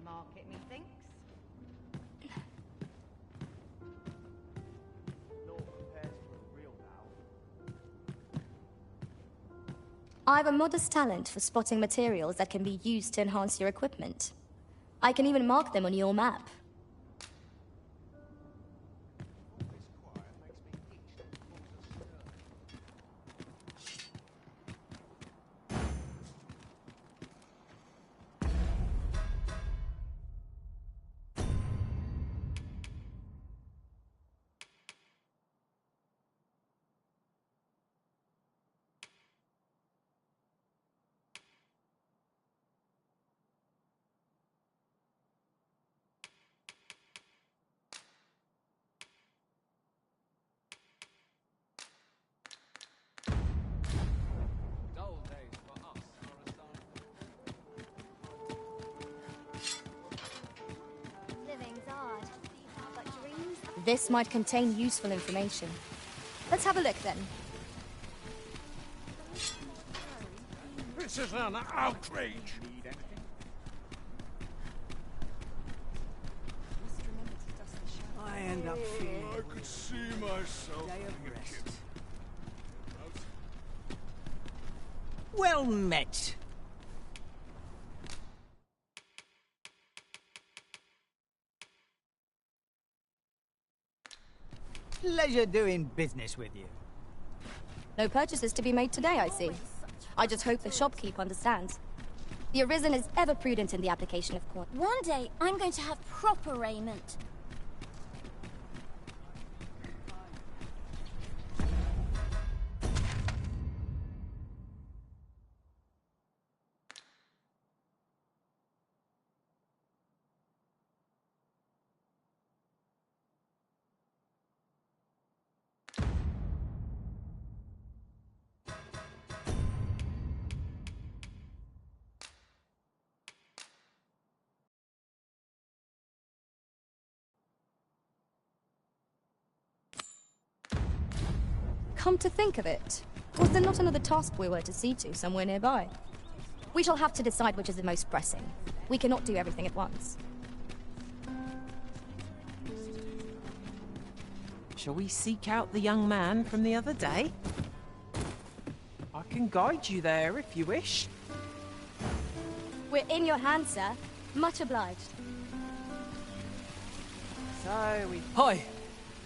to market, methinks. Naught compares to a real now. I have a modest talent for spotting materials that can be used to enhance your equipment. I can even mark them on your map. This might contain useful information. Let's have a look then. This is an outrage! I end up feeling I could see myself day of being a rest. kid. Well met. Pleasure doing business with you. No purchases to be made today, I see. I just hope the shopkeep understands. The Arisen is ever prudent in the application of coin. One day, I'm going to have proper raiment. Come to think of it, was there not another task we were to see to somewhere nearby? We shall have to decide which is the most pressing. We cannot do everything at once. Shall we seek out the young man from the other day? I can guide you there if you wish. We're in your hands, sir. Much obliged. So we... Hi.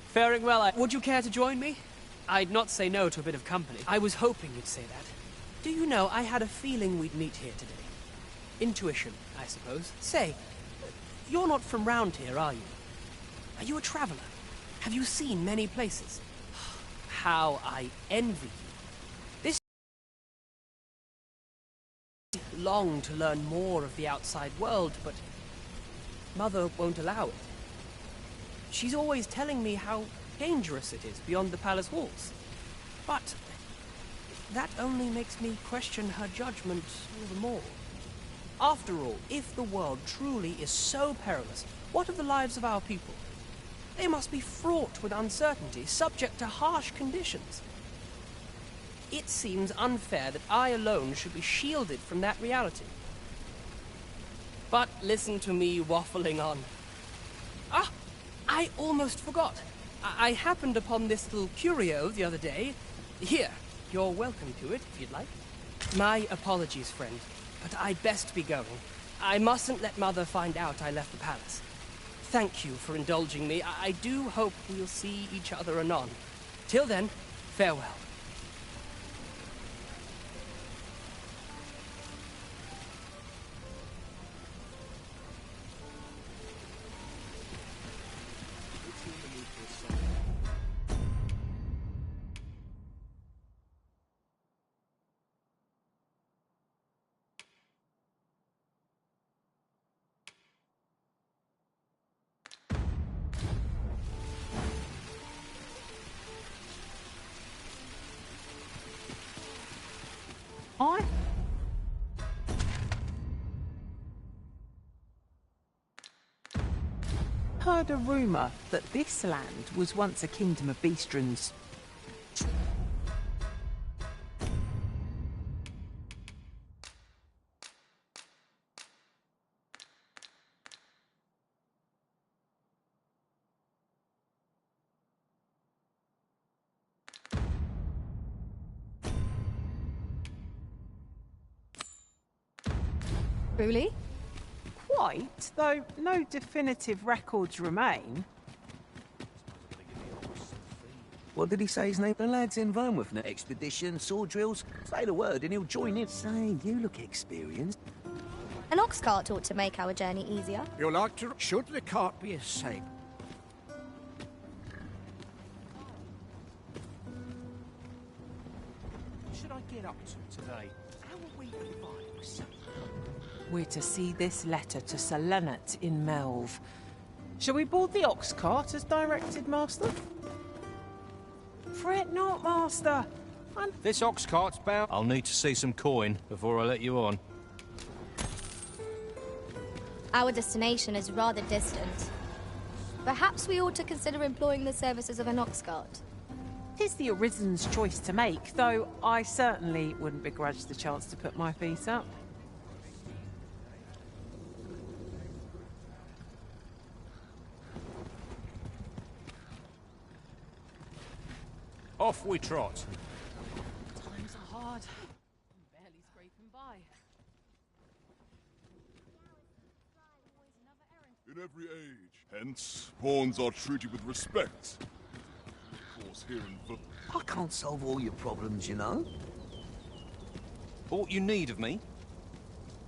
Faring well, would you care to join me? I'd not say no to a bit of company. I was hoping you'd say that. Do you know, I had a feeling we'd meet here today. Intuition, I suppose. Say, you're not from round here, are you? Are you a traveler? Have you seen many places? How I envy you. This long to learn more of the outside world, but Mother won't allow it. She's always telling me how dangerous it is beyond the palace walls. But that only makes me question her judgment all the more. After all, if the world truly is so perilous, what of the lives of our people? They must be fraught with uncertainty, subject to harsh conditions. It seems unfair that I alone should be shielded from that reality. But listen to me waffling on. Ah, I almost forgot. I happened upon this little curio the other day. Here, you're welcome to it if you'd like. My apologies, friend, but I'd best be going. I mustn't let Mother find out I left the palace. Thank you for indulging me. I do hope we'll see each other anon. Till then, farewell. I... heard a rumour that this land was once a kingdom of beastrons. Truly? Quite, though no definitive records remain. What did he say his name? The lad's in Vermouth now. Expedition, sword drills. Say the word and he'll join in. Say, you look experienced. An ox cart ought to make our journey easier. You like to... Should the cart be a safe? What should I get up to today? How will we revive something? We're to see this letter to Sir Leonard in Melve. Shall we board the ox cart as directed, Master? Fret not, Master. This ox cart's bound... I'll need to see some coin before I let you on. Our destination is rather distant. Perhaps we ought to consider employing the services of an ox cart. Tis the Arisen's choice to make, though I certainly wouldn't begrudge the chance to put my feet up. Off we trot. Times are hard. I'm barely scraping by. In every age, hence, pawns are treated with respect. Of course, here in I can't solve all your problems, you know. Aught you need of me?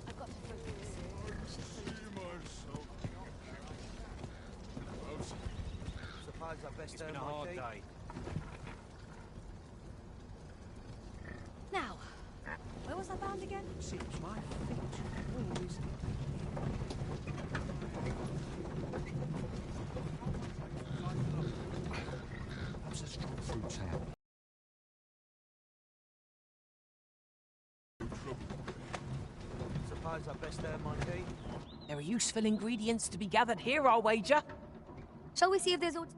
I've got to focus. Suppose I best It's been a hard day. Now, where was I bound again? Seems my feet always... How's a strong fruit salad? Suppose I best earn my keep. There are useful ingredients to be gathered here, I'll wager. Shall we see if there's aught...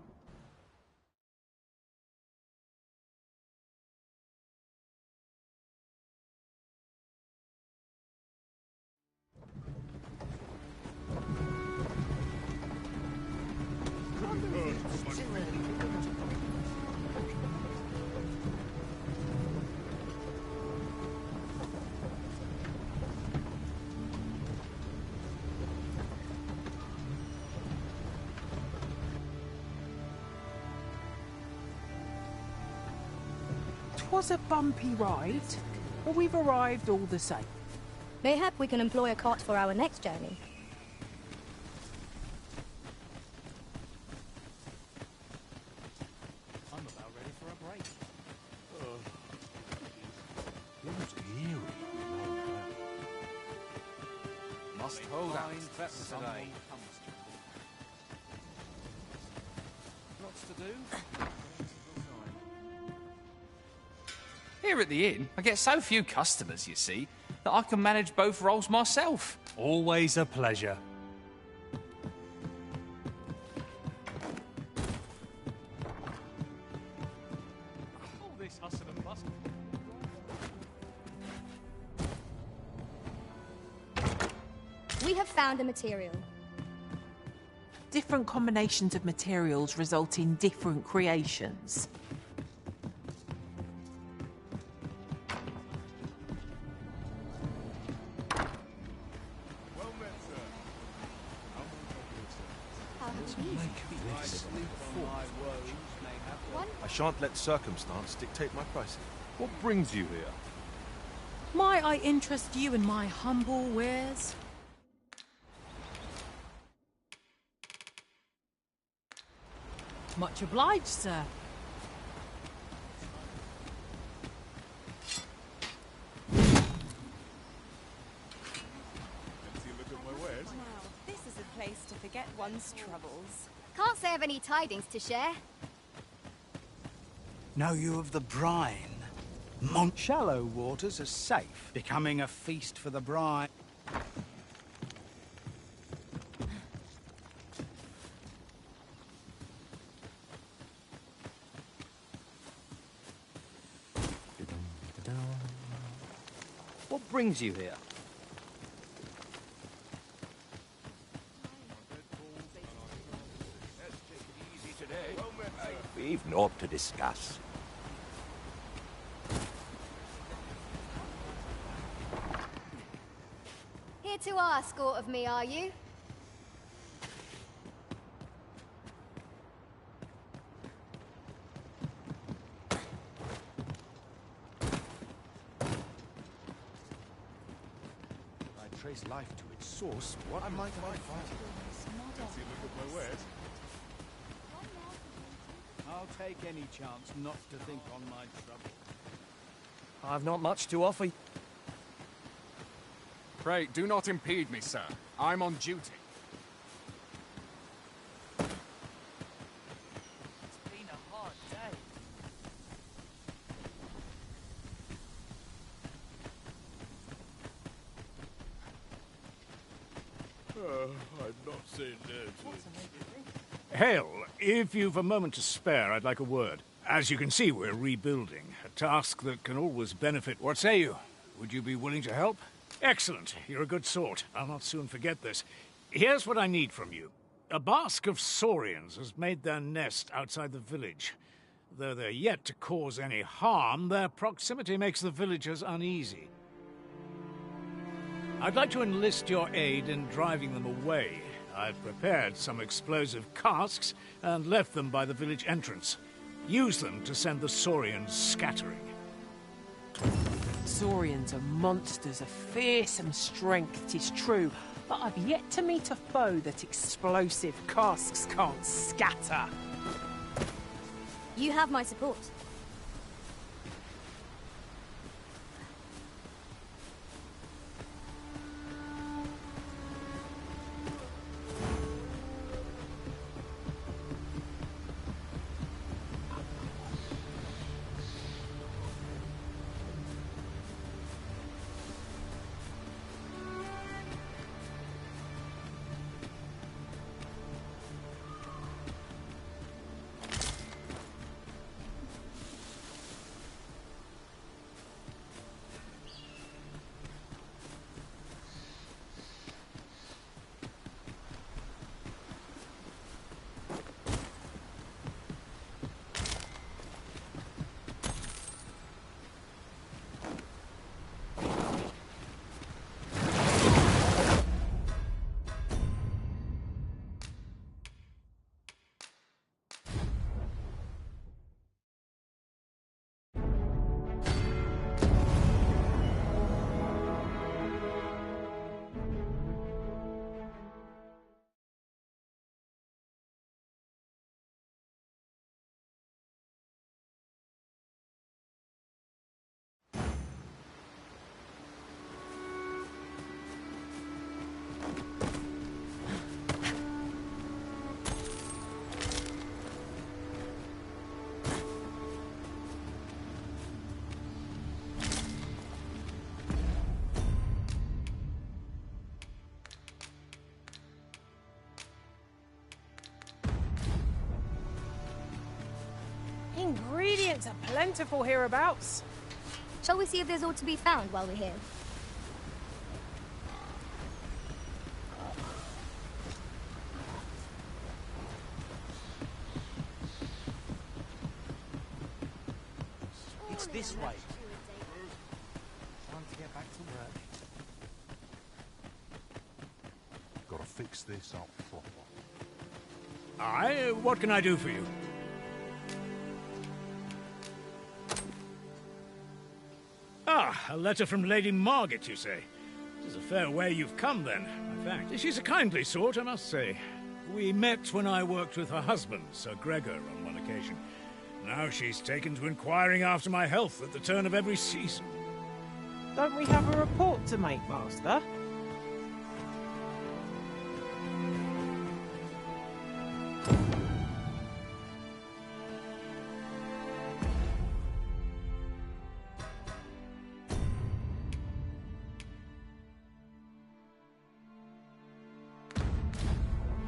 Twas a bumpy ride, but we've arrived all the same. Mayhap we can employ a cart for our next journey. I'm about ready for a break. Must hold out better today. Lots to do. Here at the inn, I get so few customers, you see, that I can manage both roles myself. Always a pleasure. All this hustle and bustle. We have found a material. Different combinations of materials result in different creations. I shan't let circumstance dictate my pricing. What brings you here? Might I interest you in my humble wares? Much obliged, sir. This is a place to forget one's troubles. Can't say I've any tidings to share. Know you of the brine? Shallow waters are safe, becoming a feast for the brine. What brings you here? We've naught to discuss. Here to ask aught of me, are you? I trace life to its source. What might I find? See, look at my wares. I'll take any chance not to think on my trouble. I've not much to offer. Pray, do not impede me, sir. I'm on duty. It's been a hard day. I'd not say no to Hail, if you've a moment to spare, I'd like a word. As you can see, we're rebuilding. A task that can always benefit. What say you? Would you be willing to help? Excellent. You're a good sort. I'll not soon forget this. Here's what I need from you. A bask of saurians has made their nest outside the village. Though they're yet to cause any harm, their proximity makes the villagers uneasy. I'd like to enlist your aid in driving them away. I've prepared some explosive casks and left them by the village entrance. Use them to send the saurians scattering. Saurians are monsters of fearsome strength, 'tis true, but I've yet to meet a foe that explosive casks can't scatter. You have my support. Ingredients are plentiful hereabouts. Shall we see if there's aught to be found while we're here? It's this way. Time to get back to work. Gotta fix this up proper. Aye, what can I do for you? Ah, a letter from Lady Margaret, you say? It is a fair way you've come, then, in fact. She's a kindly sort, I must say. We met when I worked with her husband, Sir Gregor, on one occasion. Now she's taken to inquiring after my health at the turn of every season. Don't we have a report to make, Master?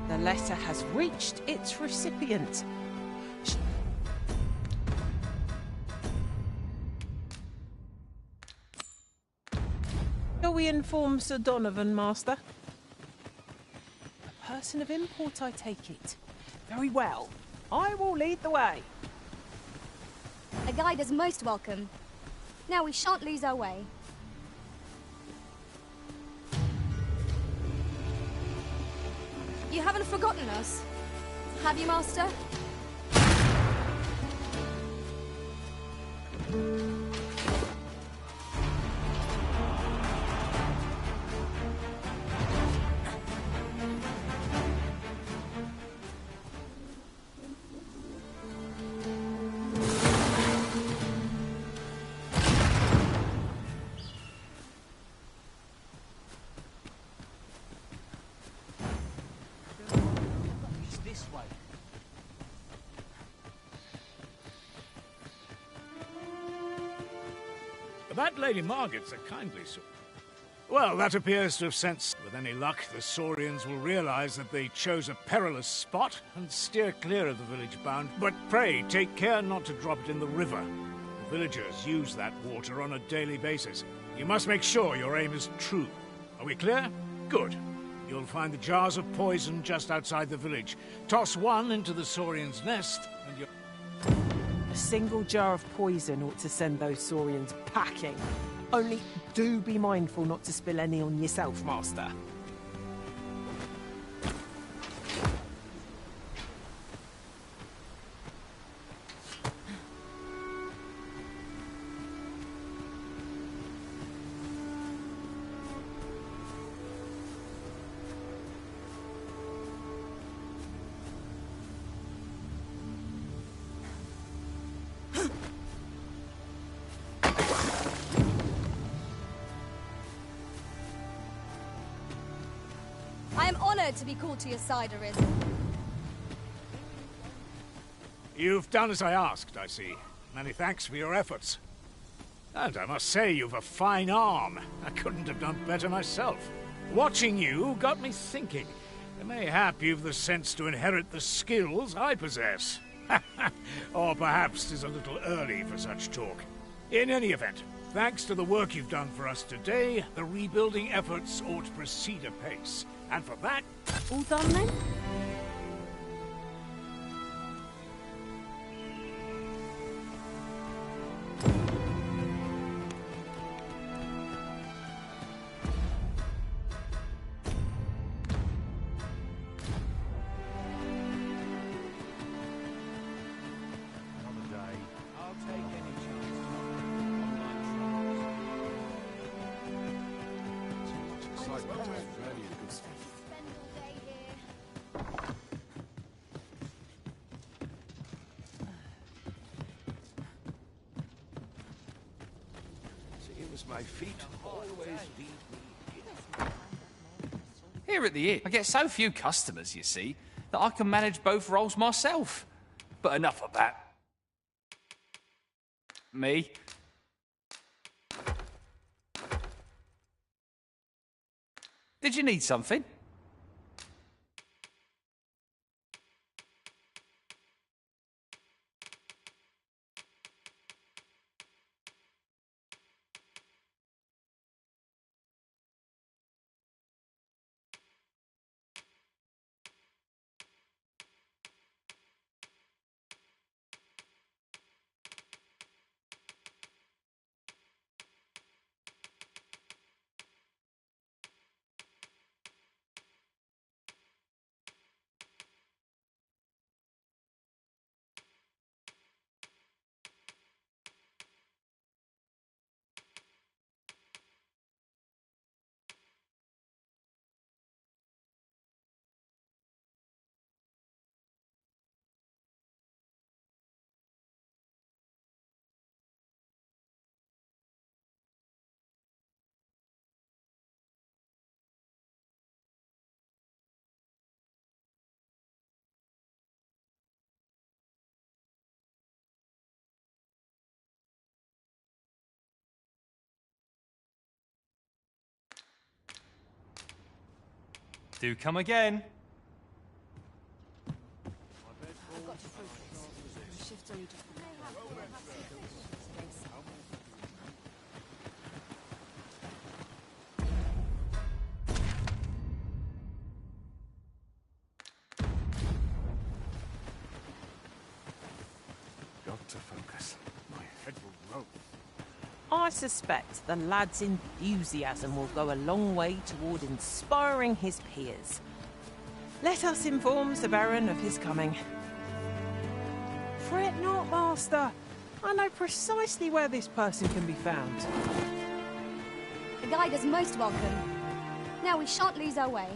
The letter has reached its recipient. Shall we inform Sir Donovan, Master? A person of import, I take it. Very well. I will lead the way. A guide is most welcome. Now we shan't lose our way. You haven't forgotten us, have you, Master? This way. That Lady Margaret's a kindly soul. Well, that appears to have sensed. With any luck, the Saurians will realize that they chose a perilous spot and steer clear of the village bound. But pray, take care not to drop it in the river. The villagers use that water on a daily basis. You must make sure your aim is true. Are we clear? Good. You'll find the jars of poison just outside the village. Toss one into the Saurian's nest, and you're... A single jar of poison ought to send those Saurians packing. Only do be mindful not to spill any on yourself, Master. I am honored to be called to your side, Arisen. You've done as I asked, I see. Many thanks for your efforts. And I must say, you've a fine arm. I couldn't have done better myself. Watching you got me thinking. Mayhap you've the sense to inherit the skills I possess. Or perhaps 'tis a little early for such talk. In any event, thanks to the work you've done for us today, the rebuilding efforts ought to proceed apace. And for that... All done then? My feet always lead me Here at the inn, I get so few customers, you see, that I can manage both roles myself. But enough of that. Me. Did you need something? Do come again. Got to focus. My head will roll. I suspect the lad's enthusiasm will go a long way toward inspiring his peers. Let us inform Sir Baron of his coming. Fret not, Master. I know precisely where this person can be found. The guide is most welcome. Now we shan't lose our way.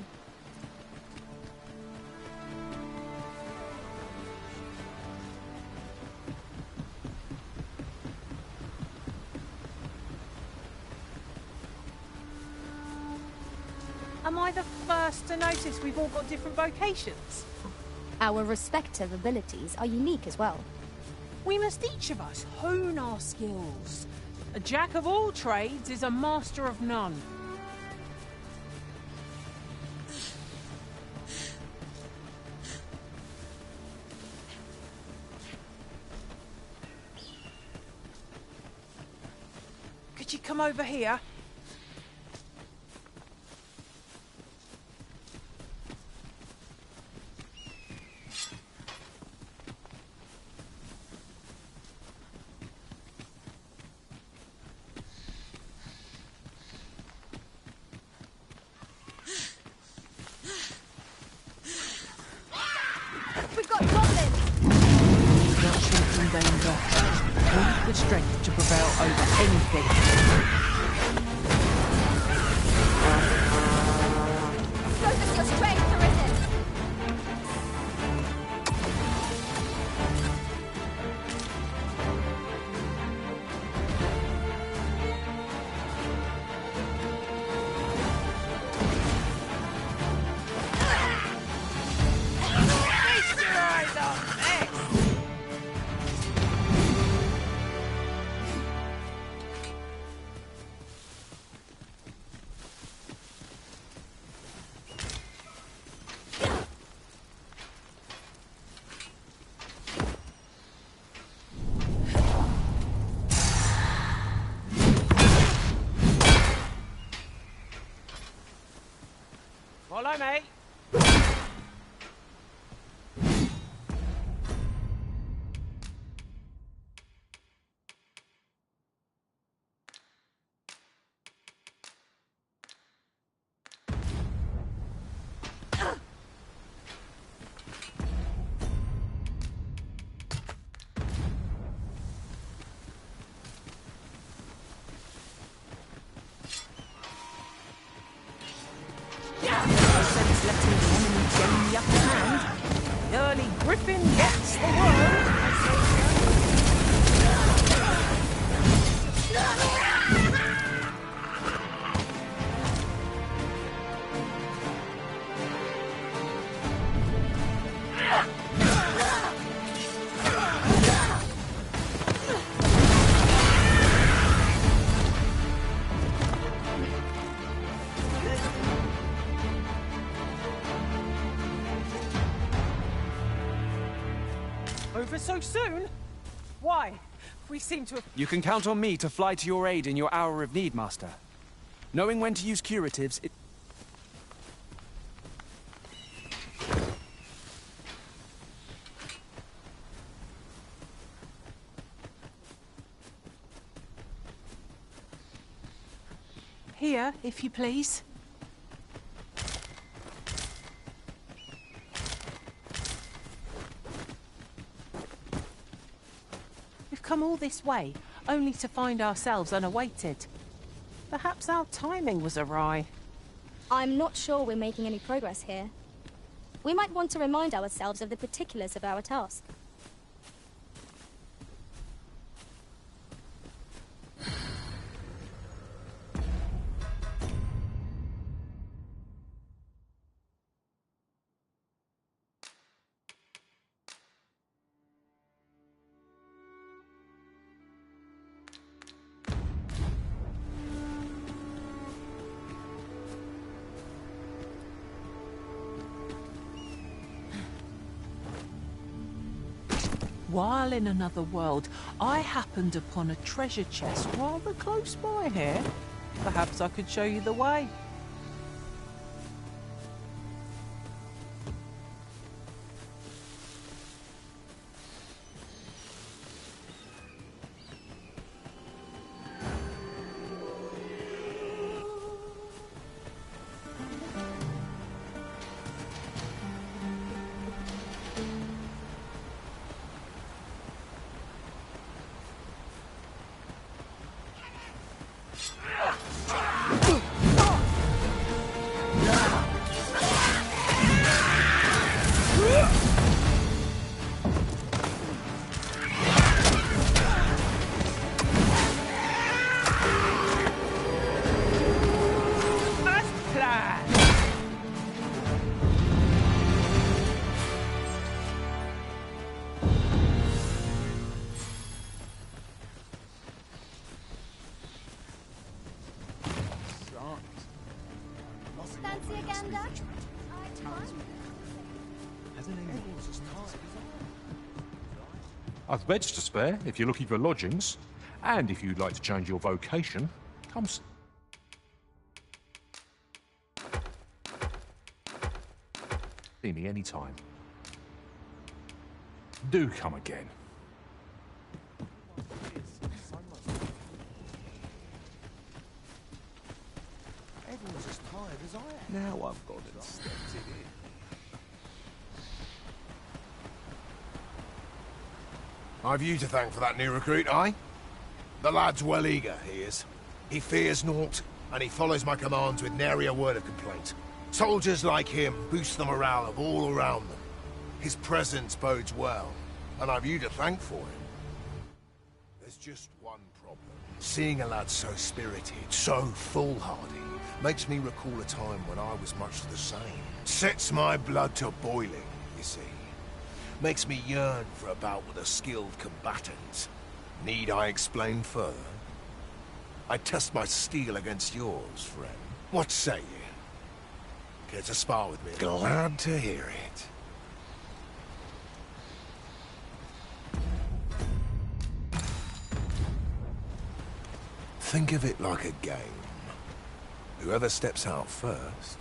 Am I the first to notice we've all got different vocations? Our respective abilities are unique as well. We must each of us hone our skills. A jack of all trades is a master of none. Could you come over here? We've got goblins! Not shrink from danger. We've the strength to prevail over anything. Focus your strength to resist! Feast your eyes on this! Follow me. Sense letting the enemy gain the upper hand. The early griffin gets the worm. Over so soon? Why? We seem to have... You can count on me to fly to your aid in your hour of need, Master. Knowing when to use curatives, Here, if you please. We've come all this way, only to find ourselves unawaited. Perhaps our timing was awry. I'm not sure we're making any progress here. We might want to remind ourselves of the particulars of our task. While in another world, I happened upon a treasure chest rather close by here. Perhaps I could show you the way. Fancy a gander? I've beds to spare if you're looking for lodgings. And if you'd like to change your vocation, come see me anytime. Do come again. Everyone's as tired as I am. Now I've got it stepped it in. I've you to thank for that new recruit, aye? The lad's well eager, he is. He fears naught, and he follows my commands with nary a word of complaint. Soldiers like him boost the morale of all around them. His presence bodes well, and I've you to thank for him. There's just one problem. Seeing a lad so spirited, so foolhardy, makes me recall a time when I was much the same. Sets my blood to boiling, you see. Makes me yearn for a bout with a skilled combatant. Need I explain further? I test my steel against yours, friend. What say you? Care to spar with me? Glad to hear it. Think of it like a game. Whoever steps out first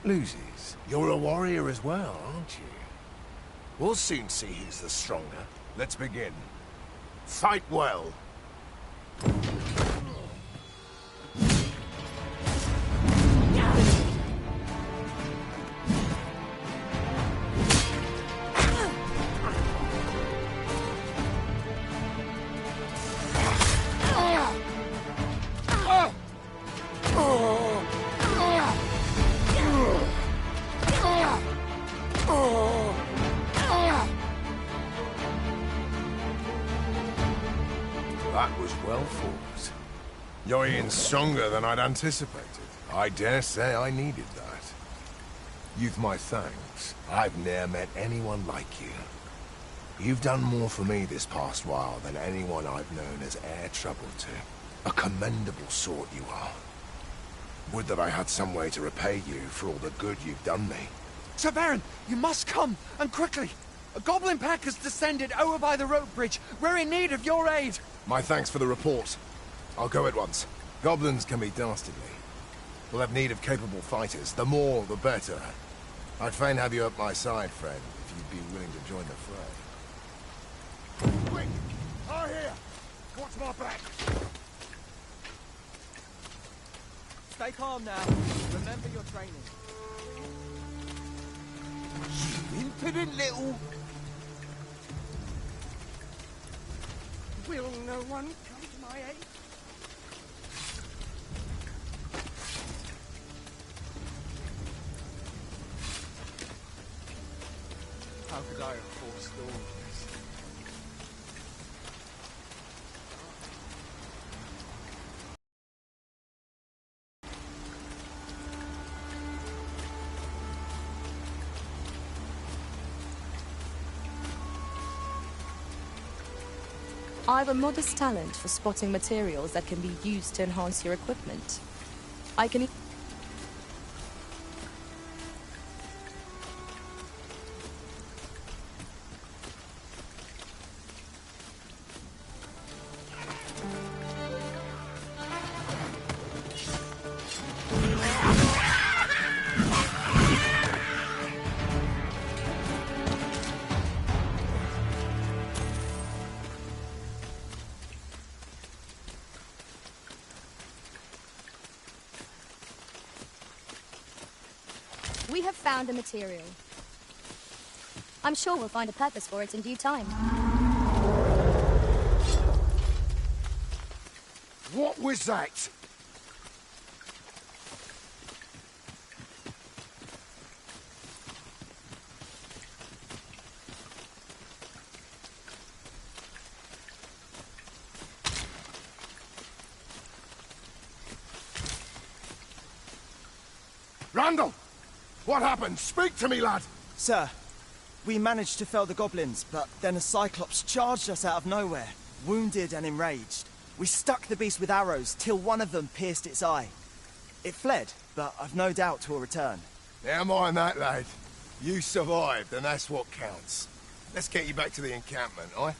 loses. You're a warrior as well, aren't you? We'll soon see who's the stronger. Let's begin. Fight well. That was well fought. You're even stronger than I'd anticipated. I dare say I needed that. You've my thanks. I've ne'er met anyone like you. You've done more for me this past while than anyone I've known has e'er troubled to. A commendable sort you are. Would that I had some way to repay you for all the good you've done me. Sir Baron, you must come, and quickly. A goblin pack has descended over by the rope bridge. We're in need of your aid. My thanks for the report. I'll go at once. Goblins can be dastardly. We'll have need of capable fighters. The more, the better. I'd fain have you at my side, friend, if you'd be willing to join the fray. Quick! Are here! Watch my back! Stay calm now. Remember your training. You impudent little... Will no one come to my aid? How could I have forestalled this? I've a modest talent for spotting materials that can be used to enhance your equipment. I can... We have found a material. I'm sure we'll find a purpose for it in due time. What was that? Randall! What happened? Speak to me, lad! Sir, we managed to fell the goblins, but then a Cyclops charged us out of nowhere, wounded and enraged. We stuck the beast with arrows till one of them pierced its eye. It fled, but I've no doubt we'll return. Never mind that, lad. You survived, and that's what counts. Let's get you back to the encampment, aye?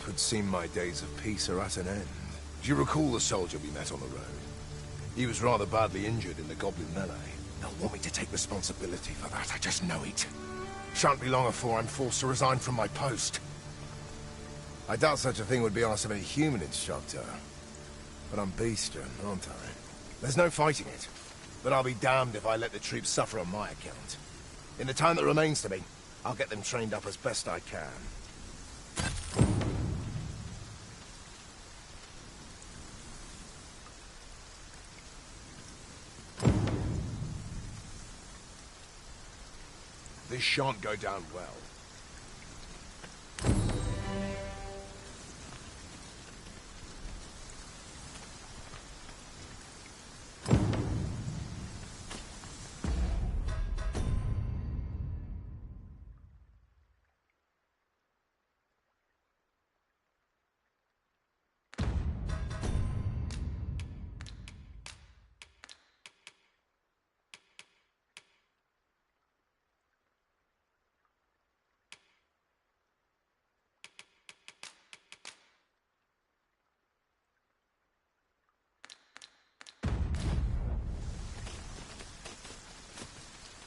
Twould seem my days of peace are at an end. Do you recall the soldier we met on the road? He was rather badly injured in the goblin melee. They'll want me to take responsibility for that, I just know it. Shan't be long before I'm forced to resign from my post. I doubt such a thing would be asked of any human instructor. But I'm bestial, aren't I? There's no fighting it. But I'll be damned if I let the troops suffer on my account. In the time that remains to me, I'll get them trained up as best I can. This shan't go down well.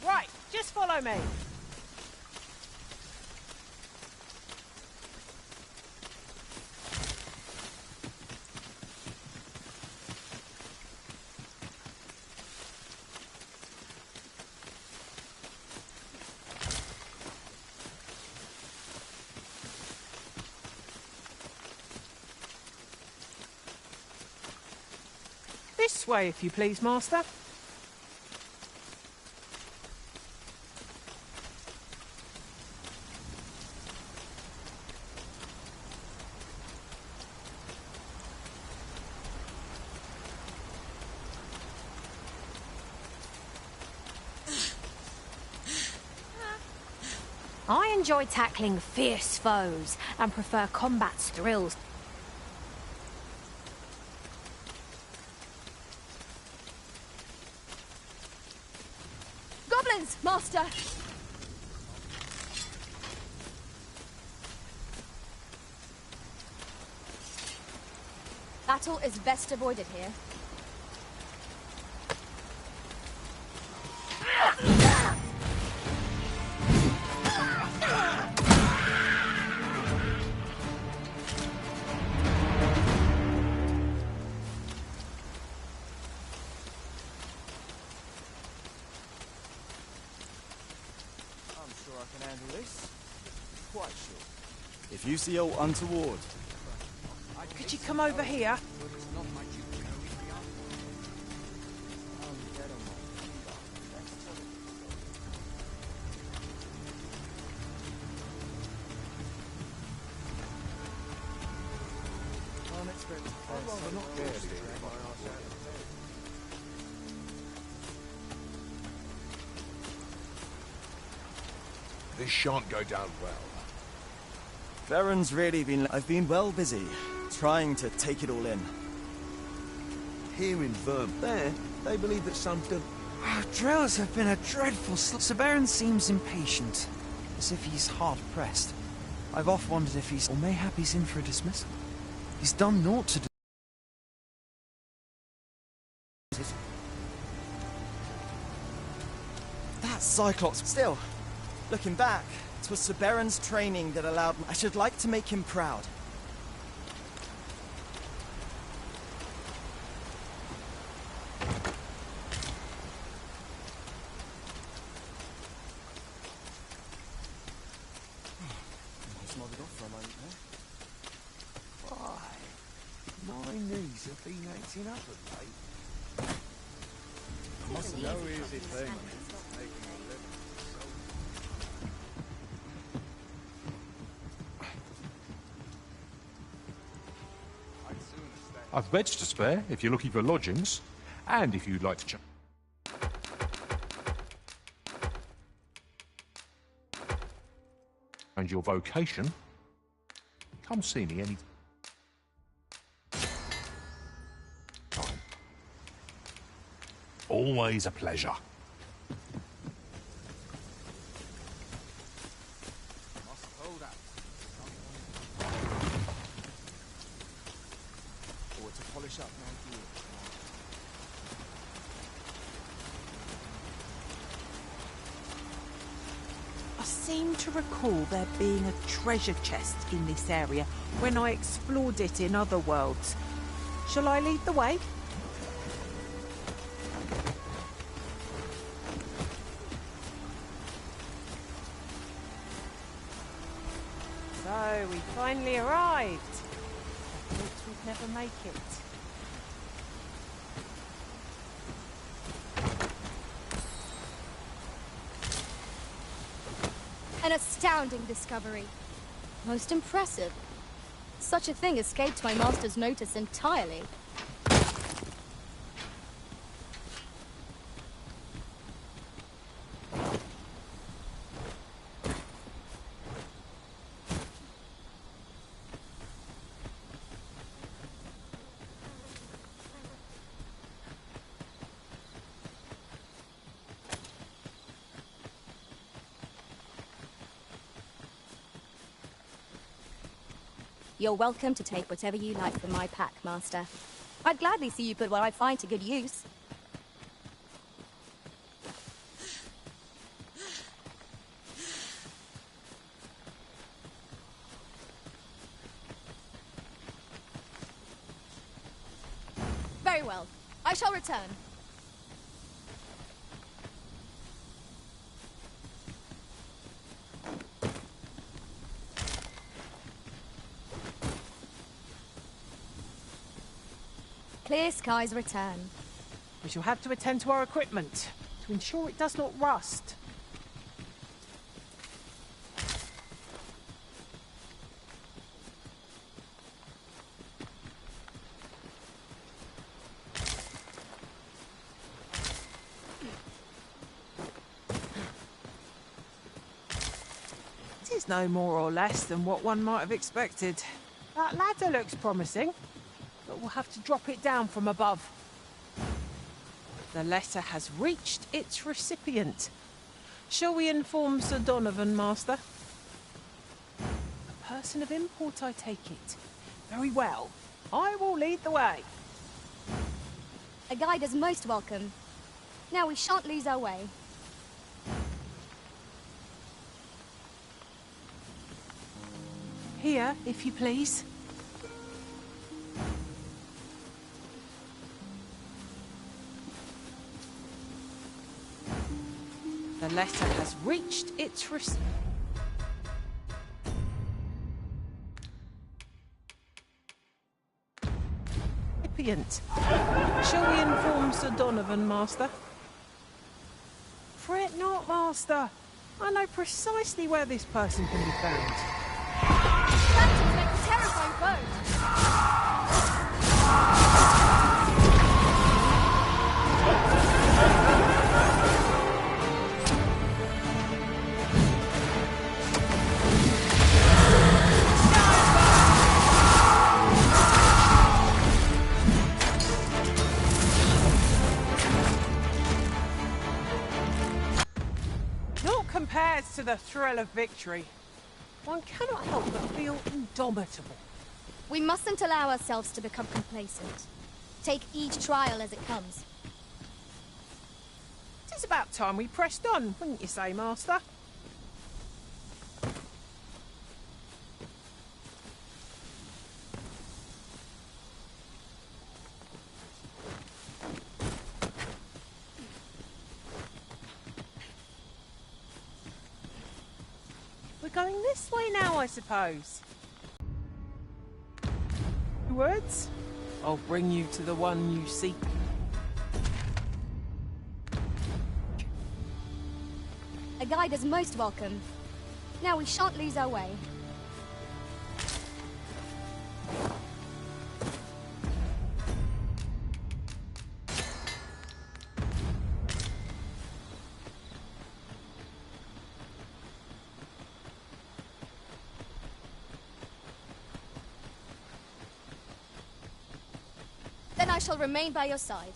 Right, just follow me. This way, if you please, Master. I enjoy tackling fierce foes and prefer combat's thrills. Goblins, Master! Battle is best avoided here. If you see aught untoward, Could you come over here? This shan't go down well. Baron's really been... I've been well busy, trying to take it all in. Here in Verbe, they believe that some... Drills have been a dreadful Sir Baron seems impatient, as if he's hard-pressed. I've oft wondered if he's... or mayhap he's in for a dismissal. He's done naught to... That Cyclops... Still, looking back, 'twas Sir Baron's training that allowed me... I should like to make him proud. My knees have been acting up of late. No easy thing. I've beds to spare if you're looking for lodgings, and if you'd like to change your vocation, Come see me any time. Always a pleasure. Polish up my gear. I seem to recall there being a treasure chest in this area when I explored it in other worlds. Shall I lead the way? So, we finally arrived. I thought we'd never make it. An astounding discovery. Most impressive. Such a thing escaped my master's notice entirely. You're welcome to take whatever you like from my pack, Master. I'd gladly see you put what I find to good use. Very well. I shall return. Clear skies return. We shall have to attend to our equipment to ensure it does not rust. It is no more or less than what one might have expected. That ladder looks promising, but we'll have to drop it down from above. The letter has reached its recipient. Shall we inform Sir Donovan, Master? A person of import, I take it. Very well. I will lead the way. A guide is most welcome. Now we shan't lose our way. Here, if you please. The letter has reached its recipient. Shall we inform Sir Donovan, Master? Fret not, Master. I know precisely where this person can be found. Phantoms make a terrifying foe. Compared to the thrill of victory, one cannot help but feel indomitable. We mustn't allow ourselves to become complacent. Take each trial as it comes. It is about time we pressed on, wouldn't you say, Master? Going this way now, I suppose. Words? I'll bring you to the one you seek. A guide is most welcome. Now we shan't lose our way. shall remain by your side.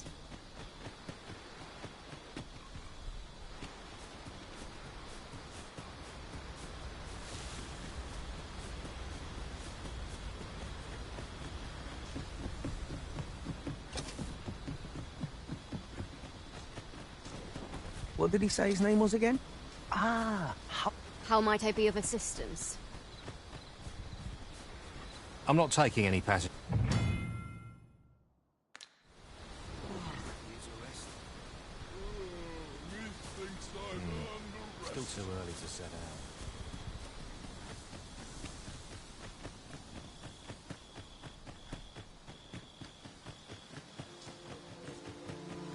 What did he say his name was again? How might I be of assistance? I'm not taking any passage. Still too early to set out.